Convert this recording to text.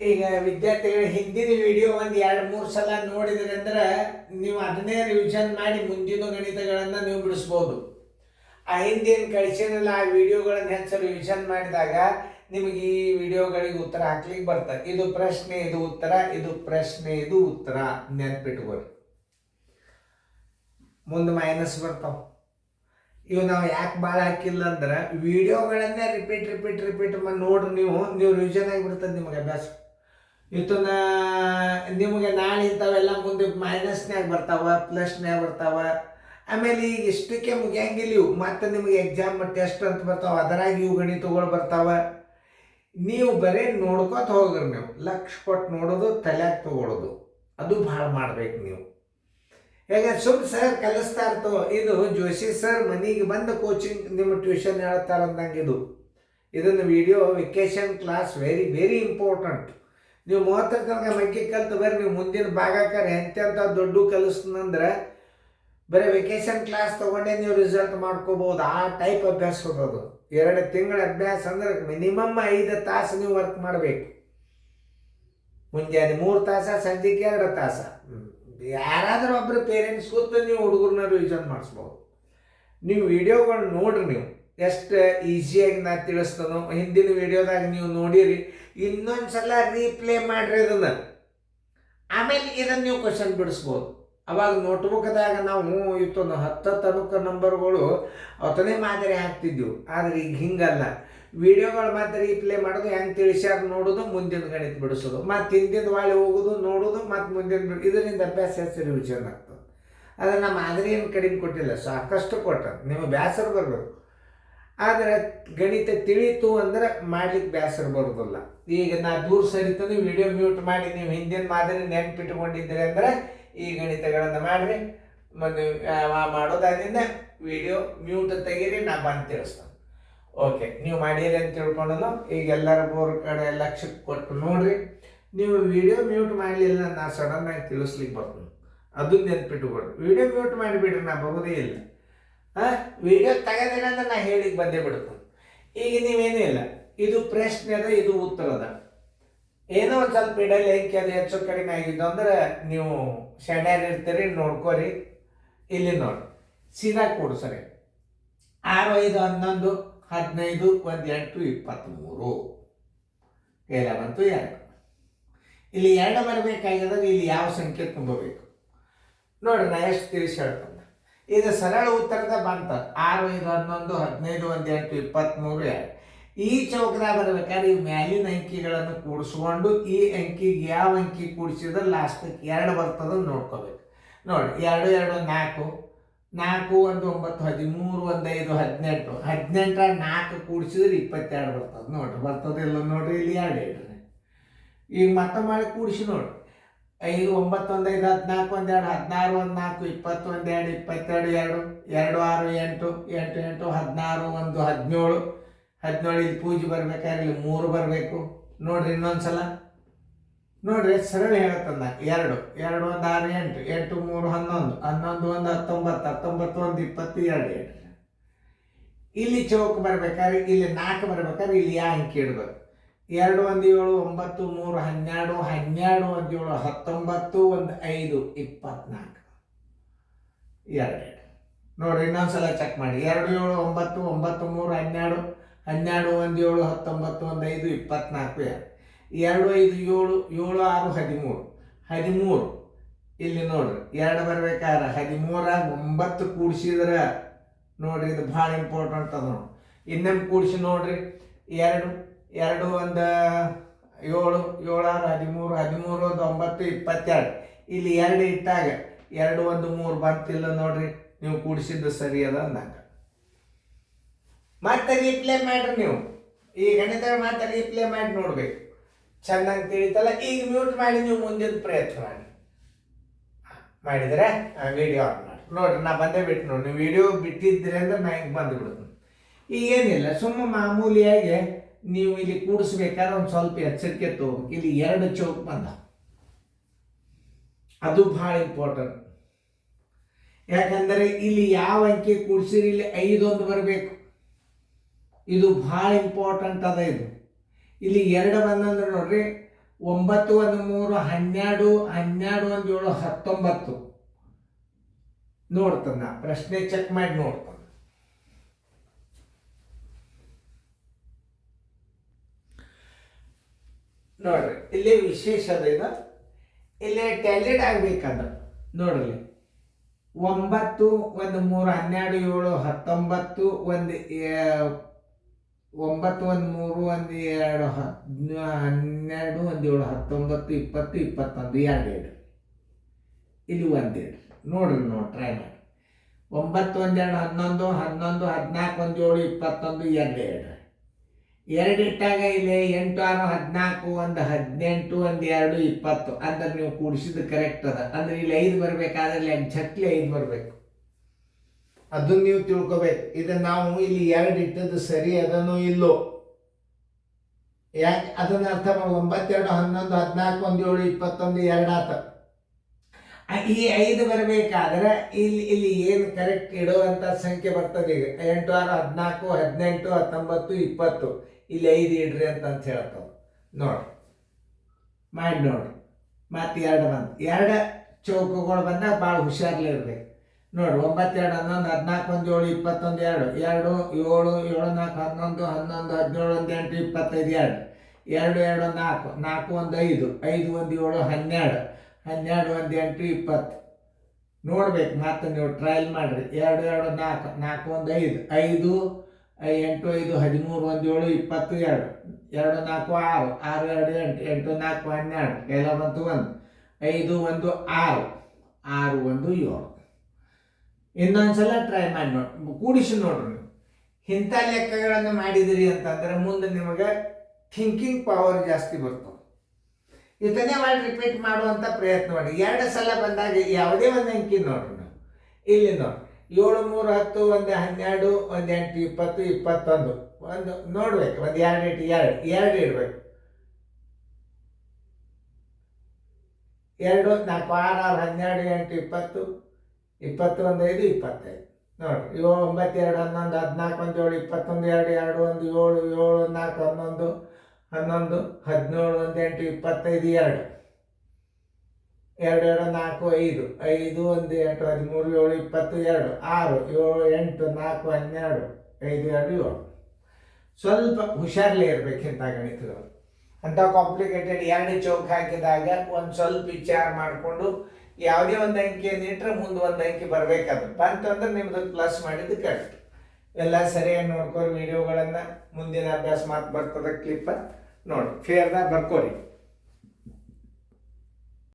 ಈಗ ವಿದ್ಯಾರ್ಥಿಗಳು ಹಿಂದಿನ ವಿಡಿಯೋ ಒಂದು 2-3 ಸಲ ನೋಡಿದ್ರಿ ಅಂದ್ರೆ ನೀವು ಅದನ್ನೇ ರಿವಿಷನ್ ಮಾಡಿ ಮುಂದಿನ ಗಣಿತಗಳನ್ನು ನೀವು ಬಿಡಿಸ್ಬೋದು. ಆ ಹಿಂದಿನ ಕಳಿಸಿರಲ್ಲ ಆ ವಿಡಿಯೋಗಳನ್ನು ಹೆಚ್ಚು ರಿವಿಷನ್ ಮಾಡಿದಾಗ ನಿಮಗೆ ಈ ವಿಡಿಯೋಗಳಿಗೆ ಉತ್ತರ ಹಾಕ್ಲಿಕ್ಕೆ ಬರ್ತದೆ. ಇದು ಪ್ರಶ್ನೆ, ಇದು ಉತ್ತರ, ಇದು ಪ್ರಶ್ನೆ, ಇದು ಉತ್ತರ. ನೆನ್ಪಿಟ್ಕೊಳ್ಳಿ. ಮುಂದೆ ಮೈನಸ್ ಬರ್ತಾವ. ಇವು ನಾವು ಯಾಕೆ ಭಾಳ ಹಾಕಿಲ್ಲ ಅಂದ್ರೆ ವಿಡಿಯೋಗಳನ್ನೇ ರಿಪೀಟ್ ಮಾಡಿ ನೋಡ್ರಿ. ನೀವು ರಿವಿಷನ್ ಆಗಿಬಿಡ್ತದೆ ನಿಮಗೆ ಅಭ್ಯಾಸ. ಇವತ್ತನ್ನ ನಿಮಗೆ ನಾಳೆ ಇಂಥವೆಲ್ಲ ಮುಂದೆ ಮೈನಸ್ನ್ಯಾಗ ಬರ್ತಾವ, ಪ್ಲಸ್ನ್ಯಾಗ ಬರ್ತಾವ. ಆಮೇಲೆ ಈಗ ಇಷ್ಟಕ್ಕೆ ಮುಗಿಯಂಗಿಲ್ಲ ಇವು. ಮತ್ತೆ ನಿಮಗೆ ಎಕ್ಸಾಮ್ ಟೆಸ್ಟ್ ಅಂತ ಬರ್ತಾವ, ಅದರಾಗಿ ಇವು ಗಣಿತಗಳು ಬರ್ತಾವ. ನೀವು ಬರೀ ನೋಡ್ಕೊತ ಹೋಗ್ರಿ. ನೀವು ಲಕ್ಷ ಕೊಟ್ಟು ನೋಡೋದು, ತಲೆಯಾಗ ತಗೊಳ್ಳೋದು, ಅದು ಭಾಳ ಮಾಡ್ಬೇಕು ನೀವು. ಹೇಗೆ ಸರ್ ಕಲಿಸ್ತಾ ಇರ್ತೋ, ಇದು ಜೋಶಿ ಸರ್ ಮನೆಗೆ ಬಂದು ಕೋಚಿಂಗ್ ನಿಮ್ಮ ಟ್ಯೂಷನ್ ಹೇಳ್ತಾರಂದಂಗೆ ಇದನ್ನು video vacation class very very important. ನೀವು 30 ತನಕ ಮಗ್ಗಿ ಕಲ್ತು ಬರ್ರಿ. ನೀವು ಮುಂದಿನ ಭಾಗಕ್ಕಾರ ಎಂತೆಂಥ ದೊಡ್ಡ ಕಲಿಸ್ತಂದ್ರೆ ಬರೀ ವೆಕೇಶನ್ ಕ್ಲಾಸ್ ತೊಗೊಂಡೇ ನೀವು ರಿಸಲ್ಟ್ ಮಾಡ್ಕೋಬೋದು. ಆ ಟೈಪ್ ಅಭ್ಯಾಸ ಹೋಗೋದು. 2 ತಿಂಗಳ ಅಭ್ಯಾಸ ಅಂದ್ರೆ ಮಿನಿಮಮ್ 5 ತಾಸು ನೀವು ವರ್ಕ್ ಮಾಡಬೇಕು. ಮುಂಜಾನೆ 3 ತಾಸ, ಸಂಜೆಗೆ 2 ತಾಸ. ಯಾರಾದರೂ ಒಬ್ಬರು ಪೇರೆಂಟ್ಸ್ ಕೂತು ನೀವು ಹುಡುಗರನ್ನ ರಿವಿಷನ್ ಮಾಡಿಸ್ಬೋದು. ನೀವು ವಿಡಿಯೋಗಳು ನೋಡ್ರಿ. ನೀವು ಎಷ್ಟು ಈಸಿಯಾಗಿ ನಾ ತಿಳಿಸ್ತನೋ ಹಿಂದಿನ ವಿಡಿಯೋದಾಗ ನೀವು ನೋಡಿರಿ. ಇನ್ನೊಂದು ಸಲ ರೀಪ್ಲೇ ಮಾಡ್ರಿ ಅದನ್ನು. ಆಮೇಲೆ ಇದನ್ನು ನೀವು ಕ್ವಶನ್ ಬಿಡಿಸ್ಬೋದು. ಅವಾಗ ನೋಟ್ಬುಕ್ದಾಗ ನಾವು ಇತ್ತೊಂದು 10 ತನಕ ನಂಬರ್ಗಳು ಅವತ್ತನೇ ಮಾದರಿ ಹಾಕ್ತಿದ್ದೆವು. ಆದರೆ ಈಗ ಹಿಂಗಲ್ಲ. ವಿಡಿಯೋಗಳು ಮತ್ತೆ ರೀಪ್ಲೇ ಮಾಡೋದು, ಹೆಂಗೆ ತಿಳಿಸ್ಯಾರ ನೋಡೋದು, ಮುಂದಿನ ಗಣಿತ ಬಿಡಿಸೋದು, ಮತ್ತು ಹಿಂದಿನ ವಾಳೆ ಹೋಗೋದು ನೋಡೋದು, ಮತ್ತು ಮುಂದಿನ ಇದರಿಂದ ಅಭ್ಯಾಸ ಹೆಚ್ಚು ರಿವಿಷನ್ ಆಗ್ತದೆ. ಆದರೆ ನಮ್ಮ ಮಾದರಿ ಏನು ಕಡಿಮೆ ಕೊಟ್ಟಿಲ್ಲ, ಸಾಕಷ್ಟು ಕೊಟ್ಟ. ನಿಮಗೆ ಬೇಸರ ಬರಬೇಕು. ಆದರೆ ಗಣಿತ ತಿಳಿತು ಅಂದ್ರೆ ಮಾಡ್ಲಿಕ್ಕೆ ಬೇಸರ ಬರೋದಿಲ್ಲ. ಈಗ ನಾ ದೂರ ಸರಿತಾನೆ ವಿಡಿಯೋ ಮ್ಯೂಟ್ ಮಾಡಿ ನೀವು ಹಿಂದಿನ ಮಾದರಿ ನೆನ್ಪಿಟ್ಕೊಂಡಿದ್ದೀರಿ ಅಂದರೆ ಈ ಗಣಿತಗಳನ್ನು ಮಾಡಿರಿ. ಮತ್ತು ಮಾಡೋದಾದ್ರಿಂದ ವಿಡಿಯೋ ಮ್ಯೂಟ್ ತೆಗೀರಿ, ನಾ ಬಂದು ತಿಳಿಸ್ತೇನೆ. ಓಕೆ, ನೀವು ಮಾಡಿರಿ ಅಂತ ತಿಳ್ಕೊಂಡು ಈಗ ಎಲ್ಲರ ಬೋರ್ ಕಡೆ ಲಕ್ಷಕ್ಕೆ ಕೊಟ್ಟು ನೋಡ್ರಿ. ನೀವು ವಿಡಿಯೋ ಮ್ಯೂಟ್ ಮಾಡಲಿಲ್ಲ, ನಾ ಸಡನ್ನಾಗಿ ತಿಳಿಸ್ಲಿಕ್ಕೆ ಬರ್ತೀನಿ. ಅದನ್ನ ನೆನ್ಪಿಟ್ಟುಕೊಡ್ರಿ. ವಿಡಿಯೋ ಮ್ಯೂಟ್ ಮಾಡಿಬಿಡ್ರಿ, ನಾ ಬರೋದೇ ಇಲ್ಲ. ವಿಡಿಯೋ ತೆಗೆದಿಲ್ಲ ಅಂದ್ರೆ ನಾ ಹೇಳಿಕ್ಕೆ ಬಂದೇ ಬಿಡ್ತೀನಿ. ಈಗ ನೀವೇನೂ ಇಲ್ಲ, ಇದು ಪ್ರಶ್ನೆ ಅದ, ಇದು ಉತ್ತರ ಅದ. ಏನೋ ಒಂದು ಸ್ವಲ್ಪ ಇಡಲಿ ಅಂಕಿ ಅದು ಹೆಚ್ಚು ಕಡಿಮೆ ಆಗಿದ್ದು ಅಂದ್ರೆ ನೀವು ಶಣ್ಯಾರು ಇರ್ತೀರಿ, ನೋಡ್ಕೋರಿ. ಇಲ್ಲಿ ನೋಡಿ, ಸೀದಾ ಕೊಡು ಸರಿ. 6, 5, 11, 15, 1, 8, 23. ಎಲ್ಲ ಬಂತು 2. ಇಲ್ಲಿ 2 ಬರಬೇಕಾಗಿದ್ರೆ ಇಲ್ಲಿ ಯಾವ ಸಂಖ್ಯೆ ತುಂಬಬೇಕು ನೋಡ್ರಿ. ನಾ ಎಷ್ಟು ತಿಳಿಸಿ ಹೇಳ್ತೇನೆ. ಇದು ಸರಳ ಉತ್ತರದ ಬಂತ 6, 5, 11, 15, 1, 8, 23, 2. ಈ ಚೌಕದಾಗ ಬರ್ಬೇಕಾದ್ರೆ ಈ ಮ್ಯಾಲಿನ ಅಂಕಿಗಳನ್ನು ಕೂಡಿಸ್ಕೊಂಡು ಈ ಅಂಕಿಗೆ ಯಾವ ಅಂಕಿ ಕೂಡಿಸಿದ್ರೆ ಲಾಸ್ಟಿಗೆ 2 ಬರ್ತದ ನೋಡ್ಕೋಬೇಕು. ನೋಡಿ, 2, 2, 4, 4, 1, 9, 13, 1, 5, 18. 18 4 ಕೂಡಿಸಿದ್ರೆ 22 ಬರ್ತದೆ. ನೋಡ್ರಿ, ಬರ್ತದಿಲ್ಲ ನೋಡ್ರಿ. ಇಲ್ಲಿ 2 ಇಡ್ರಿ. ಈಗ ಮತ್ತೆ ಮಾಡಿ ಕೂಡಿಸಿ ನೋಡ್ರಿ. 5, 9, 1, 5, 14, 1, 2, 16, 1, 4, 20, 1, 2, 22, 2, 2, 6, 8, 8, 8, 16, 1, 17. 17 ಇಲ್ಲಿ ಪೂಜೆ ಬರ್ಬೇಕಾದ್ರೆ ಇಲ್ಲಿ 3 ಬರಬೇಕು. ನೋಡ್ರಿ ಇನ್ನೊಂದ್ಸಲ ನೋಡ್ರಿ, ಸರಳ ಹೇಳತ್ತಂದ. 2, 2, 1, 6, 8, 8, 3, 11, 11, 1, 19, 19, 1, 22. ಇಲ್ಲಿ ಚೌಕ ಬರ್ಬೇಕಾದ್ರೆ ಇಲ್ಲಿ 4 ಬರ್ಬೇಕಾದ್ರೆ ಇಲ್ಲಿ ಯಾವ ಅಂಕಿ ಇಡ್ಬೇಕು? 2, 1, 7, 9, 3, 12, 12, 1, 7, 19, 1, 5, 24. 2. ನೋಡ್ರಿ ಇನ್ನೊಂದ್ಸಲ ಚೆಕ್ ಮಾಡಿ. 2, 7, 9, 9, 3, 12, 12, 1, 7, 19, 1, 5, 24. 2, 5, 7, 7, 6, 13. 13 ಇಲ್ಲಿ ನೋಡ್ರಿ 2 ಬರ್ಬೇಕಾದ್ರೆ 13 9 ಕೂಡಿಸಿದ್ರೆ ನೋಡ್ರಿ, ಇದು ಭಾಳ ಇಂಪಾರ್ಟೆಂಟ್ ಅದ ನೋಡಿ. ಇನ್ನೊಮ್ಮೆ ಕೂಡಿಸಿ ನೋಡ್ರಿ. 2, 2, 1, 7, 7, 6, 13, 13, 1, 9, 22. ಇಲ್ಲಿ 2 ಇಟ್ಟಾಗ 2, 1, 3 ಬಂತಿಲ್ಲ ನೋಡ್ರಿ. ನೀವು ಕೂಡಿಸಿದ್ದು ಸರಿ ಅದ ಅಂದಂಗ. ಮತ್ತೆ ರೀಪ್ಲೇ ಮಾಡ್ರಿ. ನೀವು ಈ ಗಣಿತ ಮತ್ತೆ ರೀಪ್ಲೇ ಮಾಡಿ ನೋಡ್ಬೇಕು, ಚೆನ್ನಾಗಿ ತಿಳಿತಲ್ಲ. ಈಗ ಮ್ಯೂಟ್ ಮಾಡಿ ನೀವು ಮುಂದಿನ ಪ್ರಯತ್ನ ಮಾಡಿದ್ರೆ ವಿಡಿಯೋ ಆನ್ ಮಾಡಿ ನೋಡ್ರಿ. ನಾ ಬಂದೇ ಬಿಟ್ಟು ನೋಡಿ. ನೀವು ವಿಡಿಯೋ ಬಿಟ್ಟಿದ್ರಿ ಅಂದ್ರೆ ನಾ ಹಿಂಗೆ ಬಂದು ಬಿಡ್ತೀನಿ. ಈಗೇನಿಲ್ಲ, ಸುಮ್ಮ ಮಾಮೂಲಿಯಾಗಿ ನೀವು ಇಲ್ಲಿ ಕೂಡಿಸ್ಬೇಕಾದ್ರೆ ಒಂದು ಸ್ವಲ್ಪ ಎಚ್ಚರಿಕೆ ತಗೋಬೇಕು. ಇಲ್ಲಿ 2 ಚೌಕ್ ಬಂದ, ಅದು ಭಾಳ ಇಂಪಾರ್ಟೆಂಟ್. ಯಾಕಂದರೆ ಇಲ್ಲಿ ಯಾವ ಅಂಕಿ ಕೂಡಿಸಿರಿ ಇಲ್ಲಿ 5 1 ಬರಬೇಕು. ಇದು ಭಾಳ ಇಂಪಾರ್ಟೆಂಟ್ ಅದ. ಇದು ಇಲ್ಲಿ 2 ಬಂದಂದ್ರೆ ನೋಡ್ರಿ, 9 1 3 12 12 1 7 19 ನೋಡ್ತಾನ. ಪ್ರಶ್ನೆ ಚೆಕ್ ಮಾಡಿ ನೋಡ್ತಾನ. ನೋಡ್ರಿ ಇಲ್ಲಿ ವಿಶೇಷ ಅದ. ಇಲ್ಲಿ ಟ್ಯಾಲೆಂಟ್ ಆಗ್ಬೇಕಂದ್ರೆ ನೋಡ್ರಿ 9 1 3 12 7 19 1 9 1 3 1 2 12 1 7 19 20 21 2 ಇಲ್ಲಿ 1 ನೋಡ್ರಿ ಟ್ರೈ ಮಾಡಿ. 9 1 2 11 11 14 1 7 21 2 2 ಇಟ್ಟಾಗ ಇಲ್ಲಿ 8 6 14 1 18 1 2 20 ಅಂದ್ರೆ ನೀವು ಕೂಡಿಸಿದ್ದು ಕರೆಕ್ಟ್ ಅದ. ಅಂದ್ರೆ ಇಲ್ಲಿ 5 ಬರ್ಬೇಕಾದ್ರೆ ಇಲ್ಲಿ ಎಕ್ಸಾಕ್ಟ್ಲಿ 5 ಬರ್ಬೇಕು. ಅದನ್ನ ನೀವು ತಿಳ್ಕೊಬೇಕು. ಇದು ನಾವು ಇಲ್ಲಿ 2 ಇಟ್ಟದ್ದು ಸರಿ ಅದನ್ನು ಇಲ್ಲೋ ಯಾಕೆ ಅದನ್ನ ಅರ್ಥ ಮಾಡಿ. 9 2 11 14 1 7 21 2 ಆತ. ಈ 5 ಬರಬೇಕಾದ್ರೆ ಇಲ್ಲಿ ಏನು ಕರೆಕ್ಟ್ ಇಡುವಂಥ ಸಂಖ್ಯೆ ಬರ್ತದೆ. ಈಗ 8 6 14 18 19 20 ಇಲ್ಲಿ 5 ಇಡ್ರಿ ಅಂತ ಹೇಳ್ತಾವೆ. ನೋಡ್ರಿ ಮಾಡಿ ನೋಡ್ರಿ. ಮತ್ತೆ 2 ಬಂದು 2 ಚೌಕಗಳು ಬಂದಾಗ ಭಾಳ ಹುಷಾರ್ಲಿ ಇರ್ಬೇಕು. ನೋಡ್ರಿ 9 2 11 14 1 7 21 2 2 7 7 4 11 11 17 1 8 25 2 2 2 4 4 1 5 5 1 7 12 12 1 8 20 ನೋಡ್ಬೇಕು. ಮತ್ತೆ ನೀವು ಟ್ರಯಲ್ ಮಾಡಿರಿ. 2 2 4 4 1 5 5 8 5 13 1 7 22 2 4 6 6 2 8 8 4 12 ಎಲ್ಲ ಬಂತು 1 5 1 6 6 1 7. ಇನ್ನೊಂದ್ಸಲ ಟ್ರೈ ಮಾಡಿ ನೋಡಿ, ಕೂಡಿಸಿ ನೋಡ್ರಿ. ನೀವು ಇಂಥ ಲೆಕ್ಕಗಳನ್ನು ಮಾಡಿದಿರಿ ಅಂತಂದ್ರೆ ಮುಂದೆ ನಿಮಗೆ ಥಿಂಕಿಂಗ್ ಪವರ್ ಜಾಸ್ತಿ ಬರ್ತವೆ. ಇದನ್ನೇ ಮಾಡಿ ರಿಪೀಟ್ ಮಾಡುವಂಥ ಪ್ರಯತ್ನ ಮಾಡಿ. 2 ಸಲ ಬಂದಾಗ ಯಾವುದೇ ಒಂದು ಅಂಕಿ ನೋಡ್ರಿ. ನಾವು ಇಲ್ಲಿ ನೋಡಿ 7 3 10 1 12 1 8 20 21 ಒಂದು ನೋಡ್ಬೇಕು. ಒಂದು 2 ಇಟ್ಟು 2 ಇಡ್ಬೇಕು. 2 4 6 6 12 8 20 21 5 25 ನೋಡ್ರಿ. 7 9 2 11 14 1 7 21 2 2 1 7 7 4 11 11 17 1 8 25 2 2 2 4 5 5 1 8 13 7 22 6 7 8 4 12 5 2 7. ಸ್ವಲ್ಪ ಹುಷಾರ್ಲೇ ಇರ್ಬೇಕಿಂತ ಗಣಿತಗಳು. ಅಂಥ ಕಾಂಪ್ಲಿಕೇಟೆಡ್ 2 ಚೌಕ ಹಾಕಿದಾಗ ಒಂದು ಸ್ವಲ್ಪ ವಿಚಾರ ಮಾಡಿಕೊಂಡು ಯಾವುದೇ ಒಂದು ಅಂಕಿಯನ್ನು ಇಟ್ಟರೆ ಮುಂದೆ ಒಂದು ಅಂಕಿ ಬರಬೇಕಾದ್ರೆ ಬಂತಂದ್ರೆ ನಿಮ್ದು ಪ್ಲಸ್ ಮಾಡಿದ್ದು ಕರೆಕ್ಟ್. ಎಲ್ಲ ಸರಿಯಾಗಿ ನೋಡ್ಕೊರಿ ವಿಡಿಯೋಗಳನ್ನು. ಮುಂದಿನ ಅಭ್ಯಾಸ ಮಾತು ಬರ್ತದೆ ಕ್ಲಿಪ್ಪ ನೋಡಿ ಫೇರ್ದಾಗ ಬರ್ಕೋರಿ.